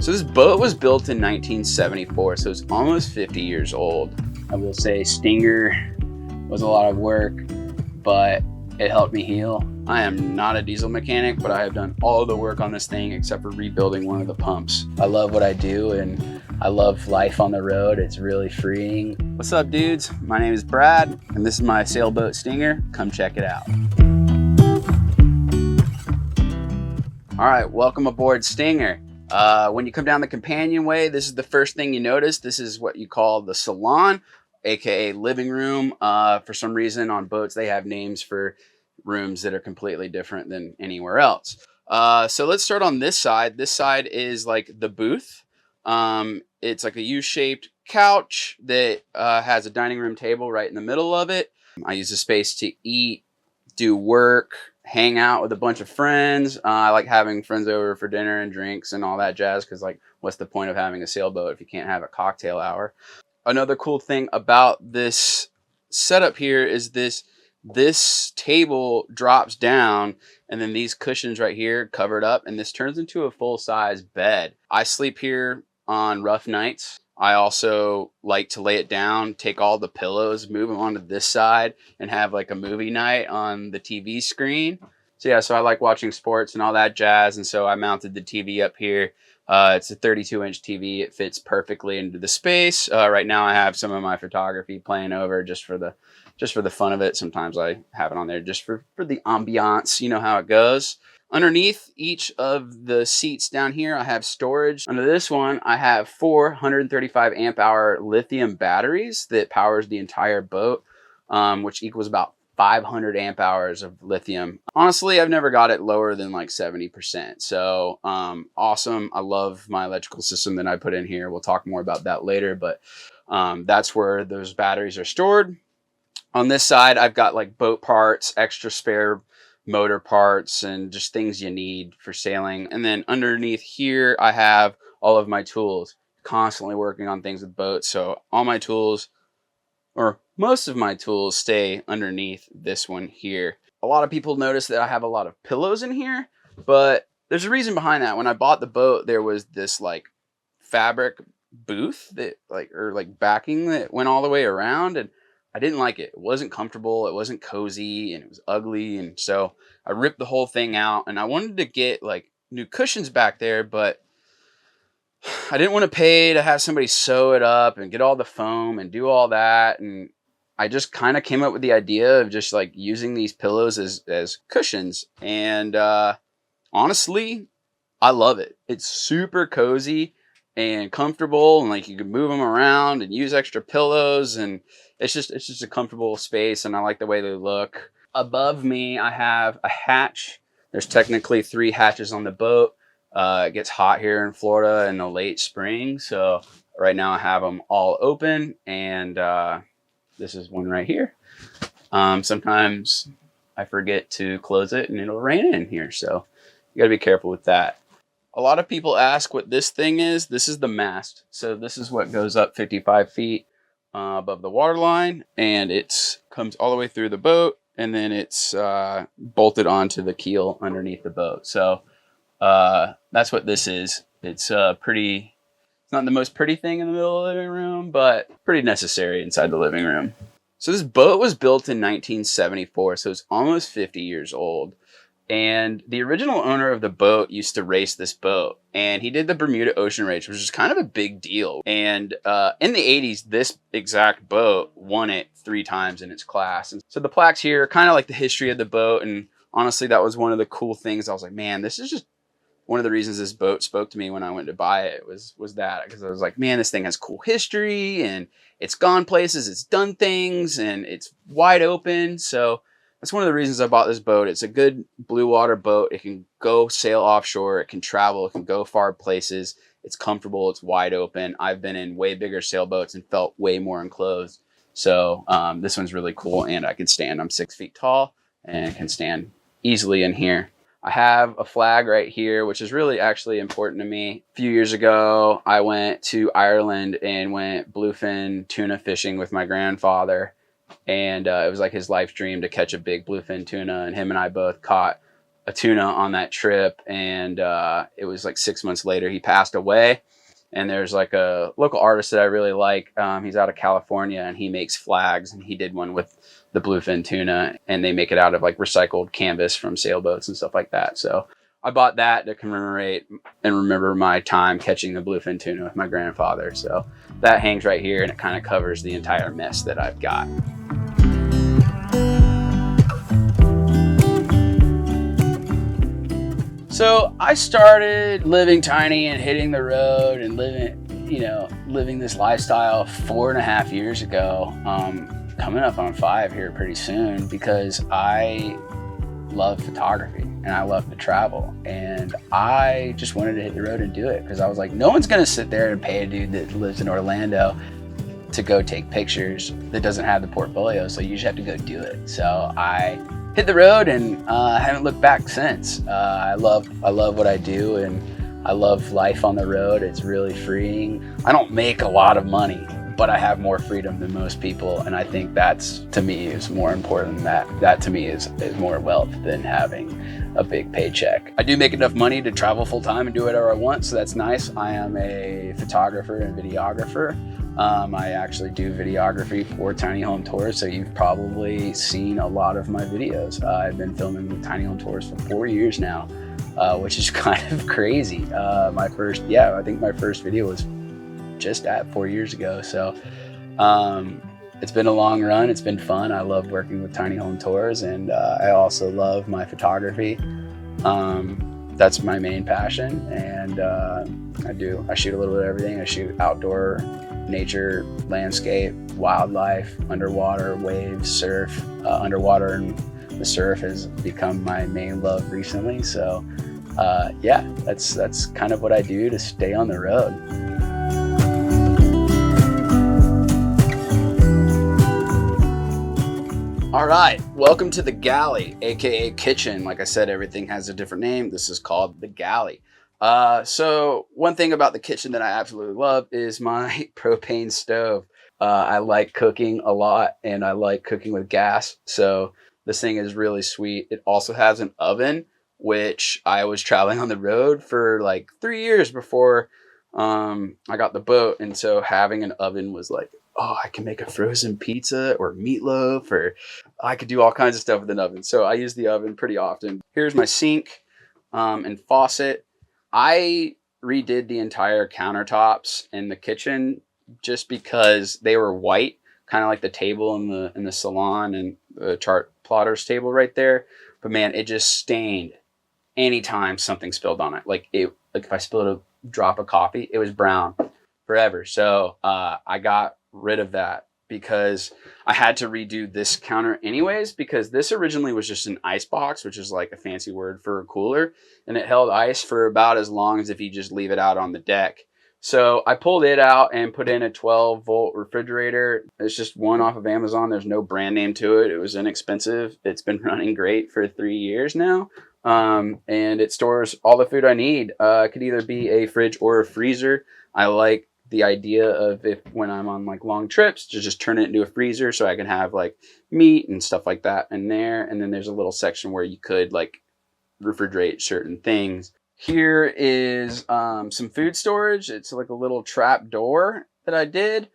So this boat was built in 1974, so it's almost 50 years old. I will say Stinger was a lot of work, but it helped me heal. I am not a diesel mechanic, but I have done all of the work on this thing except for rebuilding one of the pumps. I love what I do and I love life on the road. It's really freeing. What's up, dudes? My name is Brad and this is my Sailboat Stinger. Come check it out. All right, welcome aboard Stinger. When you come down the companionway, this is the first thing you notice. This is what you call the Salon, aka living room. For some reason on boats, they have names for rooms that are completely different than anywhere else. So let's start on this side. This side is like the booth. It's like a U-shaped couch that has a dining room table right in the middle of it. I use the space to eat, do work, hang out with a bunch of friends. I like having friends over for dinner and drinks and all that jazz, because like, what's the point of having a sailboat if you can't have a cocktail hour? Another cool thing about this setup here is this table drops down and then these cushions right here covered up, and this turns into a full-size bed. I sleep here on rough nights. I also like to lay it down, take all the pillows, move them onto this side, and have like a movie night on the TV screen. So yeah, so I like watching sports and all that jazz, and so I mounted the TV up here. It's a 32-inch TV. It fits perfectly into the space. Right now I have some of my photography playing over just for the fun of it. Sometimes I have it on there just for the ambiance. You know how it goes. Underneath each of the seats down here, I have storage. Under this one, I have 435 amp hour lithium batteries that powers the entire boat, which equals about 500 amp hours of lithium. Honestly, I've never got it lower than like 70%. So awesome. I love my electrical system that I put in here. We'll talk more about that later, but that's where those batteries are stored. On this side, I've got like boat parts, extra spare motor parts, and just things you need for sailing. And then underneath here, I have all of my tools. Constantly working on things with boats. So all my tools, or most of my tools, stay underneath this one here. A lot of people notice that I have a lot of pillows in here, but there's a reason behind that. When I bought the boat, there was this like fabric booth that like backing that went all the way around, and I didn't like it. It wasn't comfortable, it wasn't cozy, and it was ugly. And so I ripped the whole thing out, and I wanted to get like new cushions back there, but I didn't want to pay to have somebody sew it up and get all the foam and do all that. And I just kind of came up with the idea of just like using these pillows as cushions. And honestly, I love it. It's super cozy and comfortable, and like you can move them around and use extra pillows, and it's just a comfortable space, and I like the way they look. Above me, I have a hatch. There's technically 3 hatches on the boat. It gets hot here in Florida in the late spring, so right now I have them all open, and this is one right here. Sometimes I forget to close it and it'll rain in here, so you gotta be careful with that. A lot of people ask what this thing is. This is the mast. So this is what goes up 55 feet above the water line, and it comes all the way through the boat, and then it's bolted onto the keel underneath the boat. So that's what this is. It's not the most pretty thing in the middle of the living room, but pretty necessary inside the living room. So this boat was built in 1974, so it's almost 50 years old. And the original owner of the boat used to race this boat, and he did the Bermuda Ocean Race, which is kind of a big deal. And in the 80s, this exact boat won it 3 times in its class. And so the plaques here are kind of like the history of the boat. And honestly, that was one of the cool things. I was like, man, this is just one of the reasons this boat spoke to me when I went to buy it was that, because I was like, man, this thing has cool history, and it's gone places, it's done things, and it's wide open. So that's one of the reasons I bought this boat. It's a good blue water boat. It can go sail offshore. It can travel. It can go far places. It's comfortable. It's wide open. I've been in way bigger sailboats and felt way more enclosed. So this one's really cool, and I can stand. I'm 6 feet tall and can stand easily in here. I have a flag right here, which is really actually important to me. A few years ago, I went to Ireland and went bluefin tuna fishing with my grandfather. And it was like his life dream to catch a big bluefin tuna, and him and I both caught a tuna on that trip, and it was like 6 months later he passed away. And there's like a local artist that I really like. He's out of California, and he makes flags, and he did one with the bluefin tuna, and they make it out of like recycled canvas from sailboats and stuff like that. So I bought that to commemorate and remember my time catching the bluefin tuna with my grandfather. So that hangs right here, and it kind of covers the entire mess that I've got. So I started living tiny and hitting the road and living this lifestyle 4.5 years ago, coming up on 5 here pretty soon, because I love photography and I love to travel, and I just wanted to hit the road and do it, because I was like, no one's gonna sit there and pay a dude that lives in Orlando to go take pictures that doesn't have the portfolio, so you just have to go do it. So I hit the road and haven't looked back since. I love what I do, and I love life on the road. It's really freeing. I don't make a lot of money, but I have more freedom than most people, and I think that's, to me, is more important. That to me is more wealth than having a big paycheck. I do make enough money to travel full time and do whatever I want, so that's nice. I am a photographer and videographer. I actually do videography for Tiny Home Tours, so you've probably seen a lot of my videos. I've been filming with Tiny Home Tours for 4 years now, which is kind of crazy. I think my first video was just at 4 years ago. So it's been a long run. It's been fun. I love working with Tiny Home Tours, and I also love my photography. That's my main passion, and I shoot a little bit of everything. I shoot outdoor, nature, landscape, wildlife, underwater, waves, surf. Underwater and the surf has become my main love recently. So that's kind of what I do to stay on the road. All right, welcome to the Galley, aka kitchen. Like I said, everything has a different name. This is called the Galley. So one thing about the kitchen that I absolutely love is my propane stove. I like cooking a lot, and I like cooking with gas. So this thing is really sweet. It also has an oven, which I was traveling on the road for like 3 years before I got the boat. And so having an oven was like, oh, I can make a frozen pizza or meatloaf, or I could do all kinds of stuff with an oven. So I use the oven pretty often. Here's my sink and faucet. I redid the entire countertops in the kitchen just because they were white, kind of like the table in the salon and the chart plotter's table right there. But man, it just stained anytime something spilled on it. Like if I spilled a drop of coffee, it was brown forever. So I got rid of that because I had to redo this counter anyways, because this originally was just an ice box, which is like a fancy word for a cooler, and it held ice for about as long as if you just leave it out on the deck. So I pulled it out and put in a 12-volt refrigerator. It's just one off of Amazon. There's no brand name to it. It was inexpensive. It's been running great for 3 years now. And it stores all the food I need. It could either be a fridge or a freezer. I like the idea of, if when I'm on like long trips, to just turn it into a freezer so I can have like meat and stuff like that in there. And then there's a little section where you could like refrigerate certain things. Here is some food storage. It's like a little trap door that I did.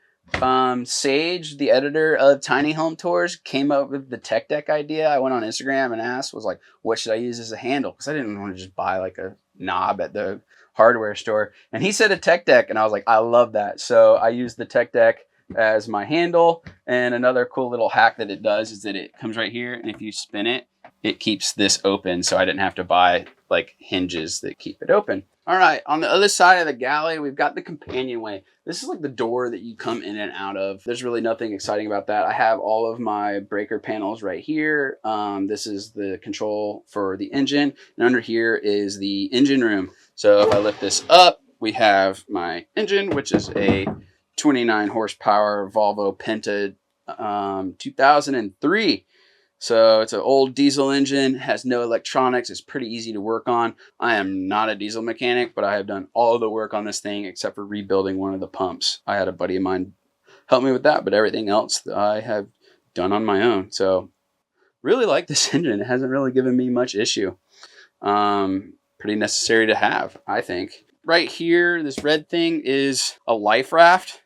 Sage, the editor of Tiny Home Tours, came up with the tech deck idea. I went on Instagram and asked, was like, what should I use as a handle? Because I didn't want to just buy like a knob at the hardware store. And he said a tech deck, and I was like, I love that. So I used the tech deck as my handle. And another cool little hack that it does is that it comes right here, and if you spin it, it keeps this open, so I didn't have to buy like hinges that keep it open. All right, on the other side of the galley, we've got the companionway. This is like the door that you come in and out of. There's really nothing exciting about that. I have all of my breaker panels right here. This is the control for the engine, and under here is the engine room. So if I lift this up, we have my engine, which is a 29 horsepower Volvo Penta 2003. So it's an old diesel engine, has no electronics. It's pretty easy to work on. I am not a diesel mechanic, but I have done all of the work on this thing except for rebuilding one of the pumps. I had a buddy of mine help me with that, but everything else I have done on my own. So really like this engine. It hasn't really given me much issue. Pretty necessary to have, I think. Right here, this red thing is a life raft.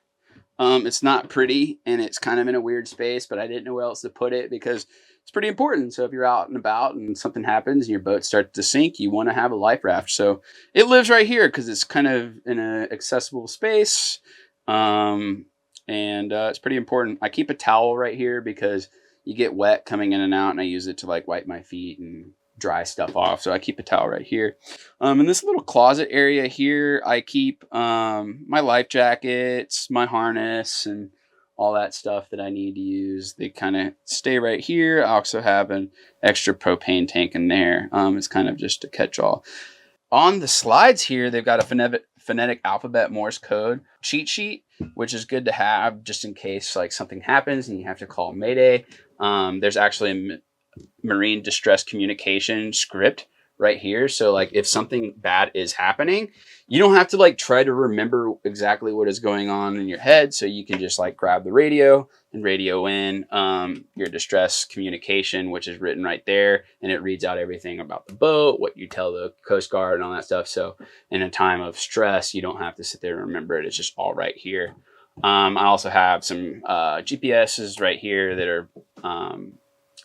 It's not pretty and it's kind of in a weird space, but I didn't know where else to put it because it's pretty important. So if you're out and about and something happens and your boat starts to sink, you want to have a life raft. So it lives right here because it's kind of in an accessible space. It's pretty important. I keep a towel right here because you get wet coming in and out, and I use it to like wipe my feet and dry stuff off. So I keep a towel right here. In this little closet area here, I keep my life jackets, my harness, and all that stuff that I need to use. They kind of stay right here. I also have an extra propane tank in there. It's kind of just a catch-all. On the slides here, they've got a phonetic alphabet Morse code cheat sheet, which is good to have just in case like something happens and you have to call Mayday. There's actually a marine distress communication script right here. So like if something bad is happening, you don't have to like try to remember exactly what is going on in your head. So you can just like grab the radio and radio in your distress communication, which is written right there. And it reads out everything about the boat, what you tell the Coast Guard and all that stuff. So in a time of stress, you don't have to sit there and remember it. It's just all right here. I also have some GPSs right here that are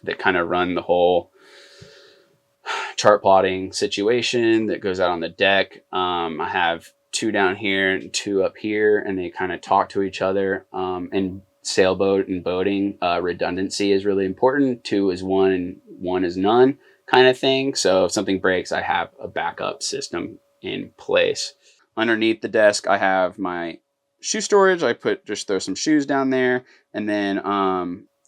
that kind of run the whole chart plotting situation that goes out on the deck. I have 2 down here and 2 up here, and they kind of talk to each other. And sailboat and boating, redundancy is really important. 2 is 1 and 1 is none kind of thing. So if something breaks, I have a backup system in place. Underneath the desk, I have my shoe storage. I just throw some shoes down there, and then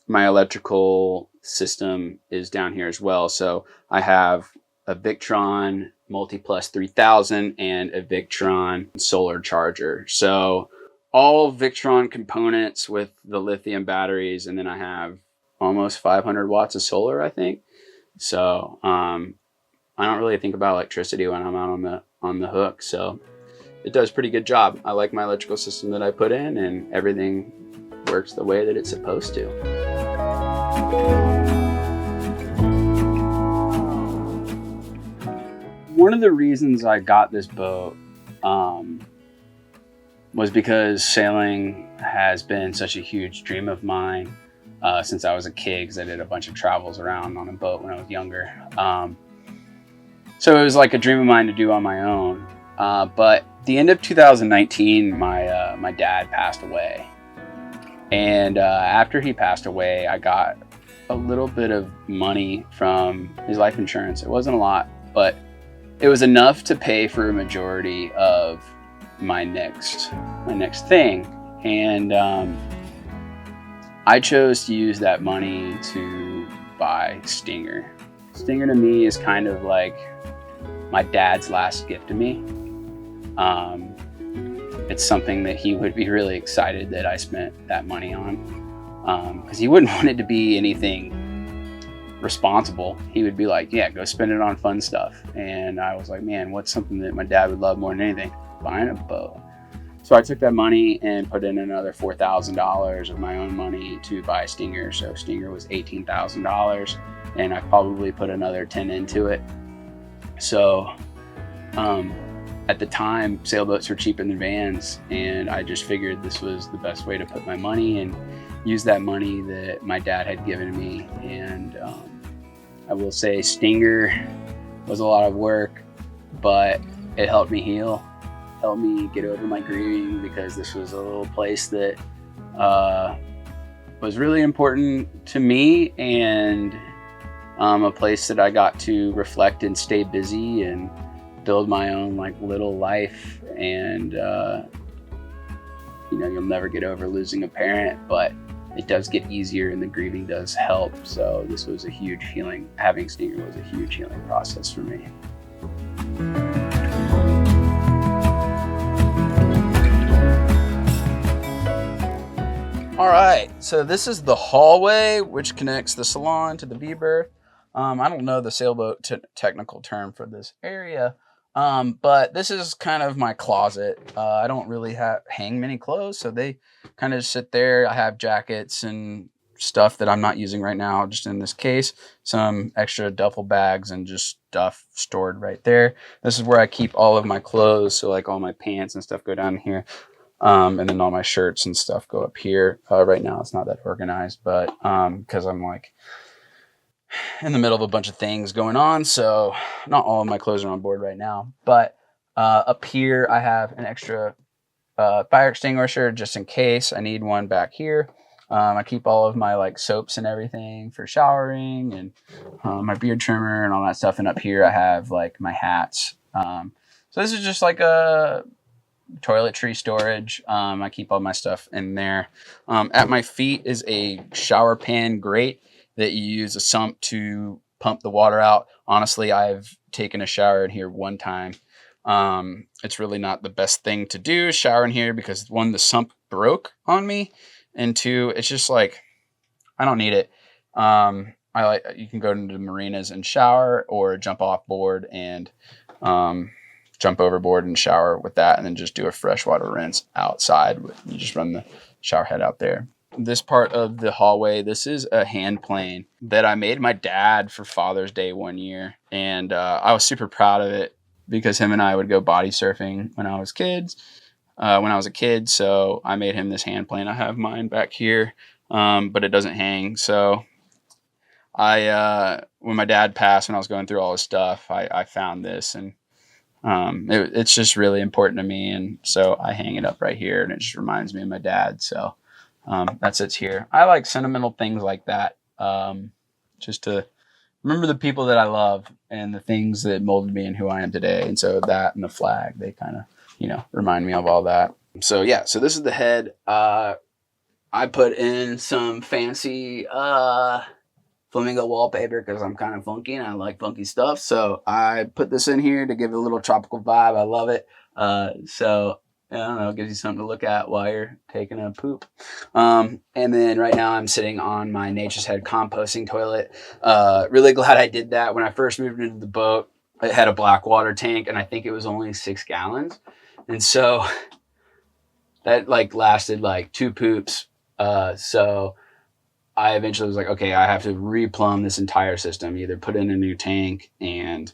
my electrical system is down here as well. So I have a Victron Multiplus 3000 and a Victron solar charger. So all Victron components with the lithium batteries, and then I have almost 500 watts of solar, I think. So I don't really think about electricity when I'm out on the hook. So it does a pretty good job. I like my electrical system that I put in, and everything works the way that it's supposed to. One of the reasons I got this boat was because sailing has been such a huge dream of mine since I was a kid, because I did a bunch of travels around on a boat when I was younger. So it was like a dream of mine to do on my own. But the end of 2019, my dad passed away. And after he passed away, I got a little bit of money from his life insurance. It wasn't a lot, but it was enough to pay for a majority of my next thing. And I chose to use that money to buy Stinger. Stinger to me is kind of like my dad's last gift to me. It's something that he would be really excited that I spent that money on, because he wouldn't want it to be anything responsible. He would be like, yeah, go spend it on fun stuff. And I was like, man, what's something that my dad would love more than anything? Buying a boat. So I took that money and put in another $4,000 of my own money to buy Stinger. So Stinger was $18,000, and I probably put another 10 into it. So at the time, sailboats were cheaper than vans, and I just figured this was the best way to put my money and use that money that my dad had given me. And I will say Stinger was a lot of work, but it helped me heal, helped me get over my grieving, because this was a little place that was really important to me, and a place that I got to reflect and stay busy and build my own like little life. And you'll never get over losing a parent, but it does get easier and the grieving does help. So this was a huge healing. Having Stinger was a huge healing process for me. All right, so this is the hallway which connects the salon to the V-berth. I don't know the sailboat technical term for this area, but this is kind of my closet. I don't really hang many clothes, so they kind of sit there. I have jackets and stuff that I'm not using right now, just in this case, some extra duffel bags and just stuff stored right there. This is where I keep all of my clothes. So like all my pants and stuff go down here. And then all my shirts and stuff go up here. Right now it's not that organized, but because I'm like in the middle of a bunch of things going on. So not all of my clothes are on board right now, but up here I have an extra fire extinguisher just in case I need one back here. I keep all of my like soaps and everything for showering, and my beard trimmer and all that stuff. And up here I have like my hats. So this is just like a toiletry storage. I keep all my stuff in there. At my feet is a shower pan grate that you use a sump to pump the water out. Honestly, I've taken a shower in here one time. It's really not the best thing to do, shower in here, because one, the sump broke on me, and two, it's just like, I don't need it. You can go into the marinas and shower, or jump off board and jump overboard and shower with that, and then just do a freshwater rinse outside. You just run the shower head out there. This part of the hallway, this is a hand plane that I made my dad for Father's Day one year, and I was super proud of it because him and I would go body surfing when I was a kid. So I made him this hand plane. I have mine back here, but it doesn't hang. So when my dad passed, when I was going through all his stuff, I found this, and it's just really important to me. And so I hang it up right here, and it just reminds me of my dad. So that sits here. I like sentimental things like that, just to remember the people that I love and the things that molded me and who I am today. And so that and the flag, they kind of, remind me of all that. So yeah, so this is the head. I put in some fancy flamingo wallpaper because I'm kind of funky and I like funky stuff. So I put this in here to give it a little tropical vibe. I love it. So I don't know, it gives you something to look at while you're taking a poop. And then right now I'm sitting on my Nature's Head composting toilet. Really glad I did that. When I first moved into the boat, it had a black water tank, and I think it was only 6 gallons. And so that like lasted like 2 poops. So I eventually was like, okay, I have to replumb this entire system, either put in a new tank and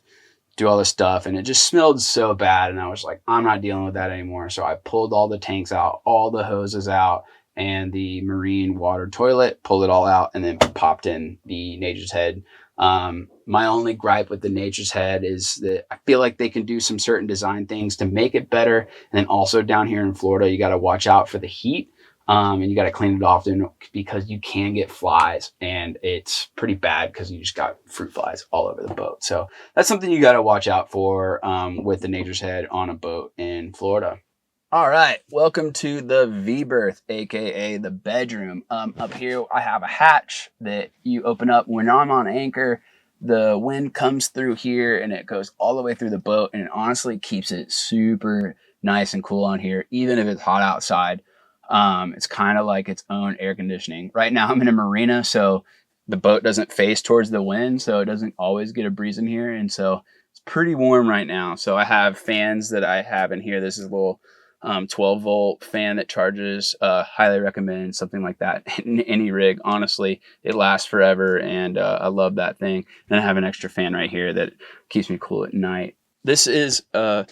do all this stuff. And it just smelled so bad. And I was like, I'm not dealing with that anymore. So I pulled all the tanks out, all the hoses out, and the marine water toilet, pulled it all out, and then popped in the Nature's Head. My only gripe with the Nature's Head is that I feel like they can do some certain design things to make it better. And then also down here in Florida, you got to watch out for the heat. And you got to clean it often because you can get flies, and it's pretty bad because you just got fruit flies all over the boat. So that's something you got to watch out for with the Nature's Head on a boat in Florida. All right, welcome to the V-berth, aka the bedroom. Up here I have a hatch that you open up when I'm on anchor. The wind comes through here and it goes all the way through the boat, and it honestly keeps it super nice and cool on here, even if it's hot outside. It's kind of like its own air conditioning. Right now I'm in a marina, so the boat doesn't face towards the wind, so it doesn't always get a breeze in here, and so it's pretty warm right now. So I have fans that I have in here. This is a little 12 volt fan that charges. Highly recommend something like that in any rig. Honestly, it lasts forever, and I love that thing. And I have an extra fan right here that keeps me cool at night. This is a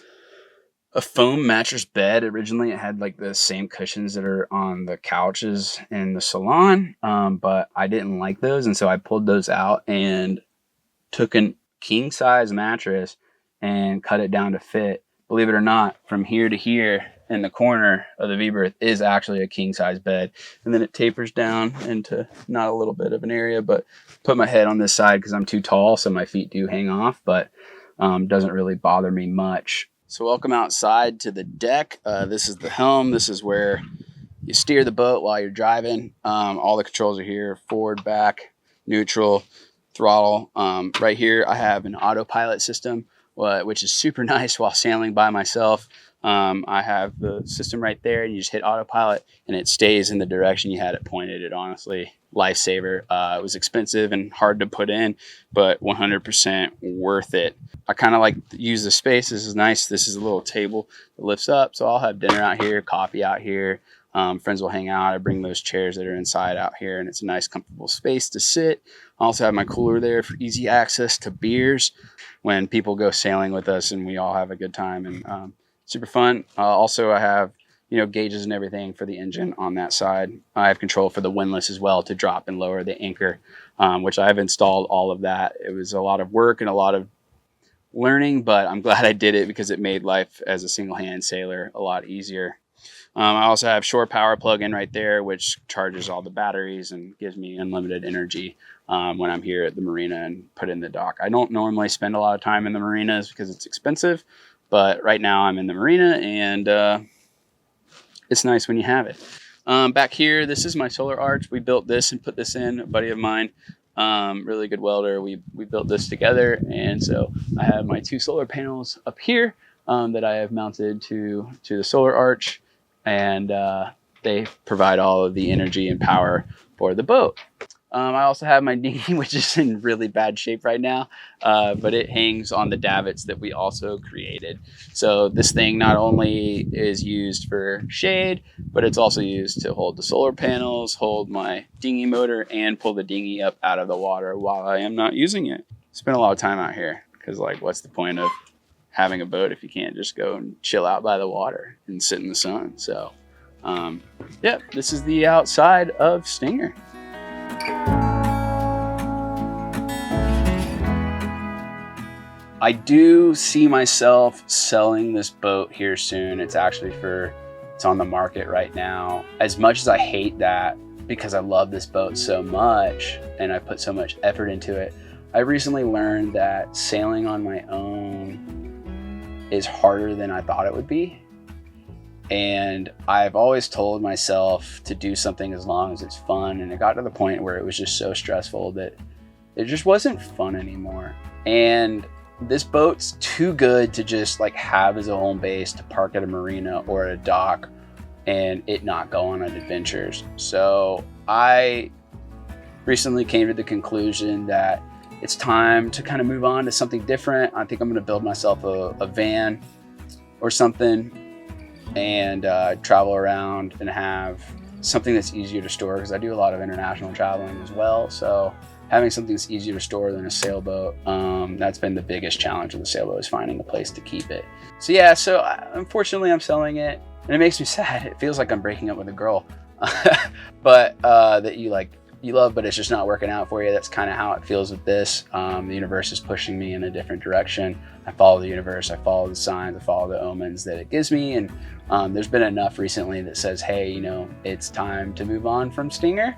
foam mattress bed. Originally it had like the same cushions that are on the couches in the salon, but I didn't like those, and so I pulled those out and took a king size mattress and cut it down to fit. Believe it or not, from here to here in the corner of the V-berth is actually a king size bed, and then it tapers down into not a little bit of an area, but put my head on this side because I'm too tall, so my feet do hang off, but doesn't really bother me much. So welcome outside to the deck. This is the helm. This is where you steer the boat while you're driving. All the controls are here: forward, back, neutral, throttle. Right here I have an autopilot system, which is super nice while sailing by myself. I have the system right there. You just hit autopilot and it stays in the direction you had it pointed. It honestly, lifesaver. It was expensive and hard to put in, but 100% worth it. I kind of like to use the space. This is nice. This is a little table that lifts up. So I'll have dinner out here, coffee out here. Friends will hang out. I bring those chairs that are inside out here, and it's a nice, comfortable space to sit. I also have my cooler there for easy access to beers when people go sailing with us, and we all have a good time and super fun. Also, I have gauges and everything for the engine on that side. I have control for the windlass as well to drop and lower the anchor, which I've installed all of that. It was a lot of work and a lot of learning, but I'm glad I did it because it made life as a single-hand sailor a lot easier. I also have shore power plug-in right there, which charges all the batteries and gives me unlimited energy when I'm here at the marina and put in the dock. I don't normally spend a lot of time in the marinas because it's expensive, but right now I'm in the marina and it's nice when you have it. Back here, this is my solar arch. We built this and put this in. A buddy of mine, really good welder. We built this together, and so I have my 2 solar panels up here that I have mounted to the solar arch. And they provide all of the energy and power for the boat. I also have my dinghy, which is in really bad shape right now, but it hangs on the davits that we also created. So this thing not only is used for shade, but it's also used to hold the solar panels, hold my dinghy motor, and pull the dinghy up out of the water while I am not using it. Spent a lot of time out here because, like, what's the point of having a boat if you can't just go and chill out by the water and sit in the sun? So yeah, this is the outside of Stinger. I do see myself selling this boat here soon. It's on the market right now. As much as I hate that, because I love this boat so much and I put so much effort into it, I recently learned that sailing on my own is harder than I thought it would be. And I've always told myself to do something as long as it's fun. And it got to the point where it was just so stressful that it just wasn't fun anymore. And this boat's too good to just like have as a home base to park at a marina or at a dock and it not go on adventures. So I recently came to the conclusion that it's time to kind of move on to something different. I think I'm going to build myself a van or something and travel around and have something that's easier to store, because I do a lot of international traveling as well. So having something that's easier to store than a sailboat, that's been the biggest challenge of the sailboat, is finding a place to keep it. So yeah, unfortunately I'm selling it and it makes me sad. It feels like I'm breaking up with a girl, but that you love, but it's just not working out for you. That's kind of how it feels with this. The universe is pushing me in a different direction. I follow the universe, I follow the signs, I follow the omens that it gives me. And there's been enough recently that says, hey, it's time to move on from Stinger.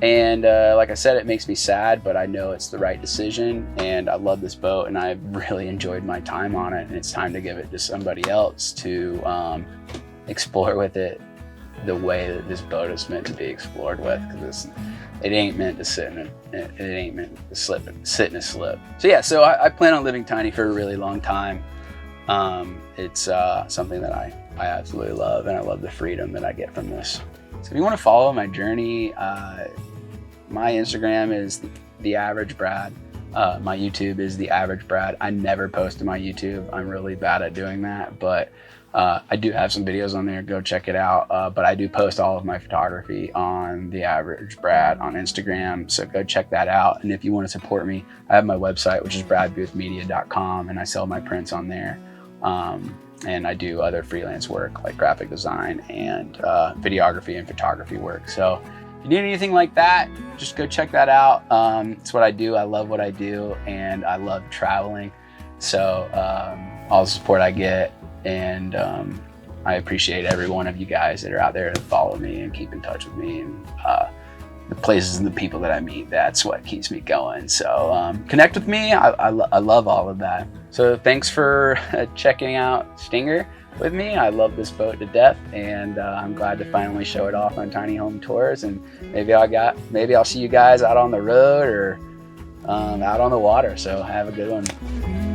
And like I said, it makes me sad, but I know it's the right decision. And I love this boat and I've really enjoyed my time on it. And it's time to give it to somebody else to explore with it the way that this boat is meant to be explored with, because it ain't meant to sit in it ain't meant to sit in a slip. So yeah, so I plan on living tiny for a really long time. It's something that I absolutely love, and I love the freedom that I get from this. So if you want to follow my journey, my Instagram is the Average Brad. My YouTube is the Average Brad. I never post to my YouTube. I'm really bad at doing that, but I do have some videos on there. Go check it out. But I do post all of my photography on the Average Brad on Instagram. So go check that out. And if you want to support me, I have my website, which is bradboothmedia.com, and I sell my prints on there. And I do other freelance work like graphic design and videography and photography work. So if you need anything like that, just go check that out. It's what I do. I love what I do, and I love traveling. So all the support I get, and I appreciate every one of you guys that are out there to follow me and keep in touch with me, and the places and the people that I meet. That's what keeps me going. So connect with me. I love all of that. So thanks for checking out Stinger with me. I love this boat to death, and I'm glad to finally show it off on Tiny Home Tours. And maybe I'll see you guys out on the road or out on the water. So have a good one.